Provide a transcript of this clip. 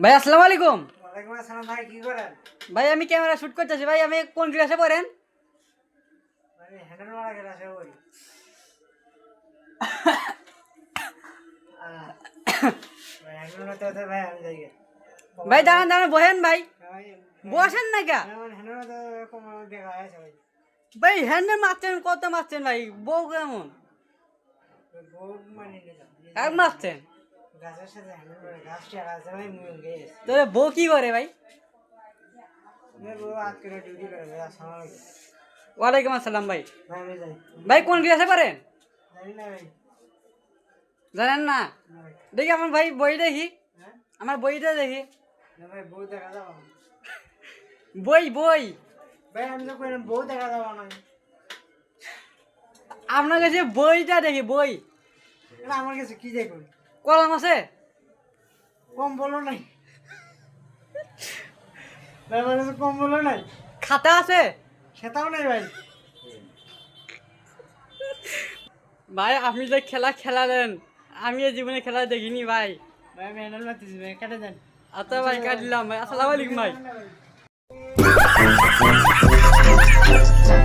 ভাই আসসালামু আলাইকুম। ওয়ালাইকুম আসসালাম ভাই, কি করেন? ভাই আমি ক্যামেরা শুট করতেছি। ভাই আমি কোন ক্লাসে পড়েন? আমি হ্যান্ডেল মারা গেলে আসে বলি। ভাই হ্যান্ডেল মারতে হতে ভাই আমি যাই গে। ভাই দাঁড়ান দাঁড়ান বহেন ভাই, ভাই বসেন না কা? আমার হ্যান্ডেল মারতে কম দেখা আছে ভাই। ভাই হ্যান্ডেল মারছেন, কত মারছেন ভাই? বউ কেমন? বউ মানে নিলাম। কাক মারছেন? গাছের সাথে হ্যান্ডেল মারে গাছ টেরা আছে ভাই, মুই গেছে। তোর বউ কি করে ভাই? আমি বউ আজ করে ডিউটি করে ভাই। আসসালামু আলাইকুম। ওয়ালাইকুম আসসালাম ভাই। ভাই আমি যাই। ভাই কোন ক্লাসে পড়েন? জানি না ভাই। জানেন না? না ভাই। দেখি আমার ভাই বই দেখি, হ্যাঁ? আমার বইটা দেখি। না ভাই বউ দেখা যাবো না। বই বই ভাই আমি তো কইলাম বউ দেখা যাবো না। আপনার কাছে বইটা দেখি, বই। এটা আমার কাছে কি দেখুন? কলম আছে? কম বলো নাই। ভাই আমার কাছে কম বলো নাই। খাতা আছে? সেটাও নাই ভাই। ভাই আপনি যে খেলা খেলালেন, আমি এই জীবনে খেলা দেখিনি ভাই। ভাই আমি হ্যান্ডেল মারতেছি ভাই, কেটে দেন। আচ্ছা ভাই কাটলাম ভাই। আসসালামু আলাইকুম ভাই। ভাই।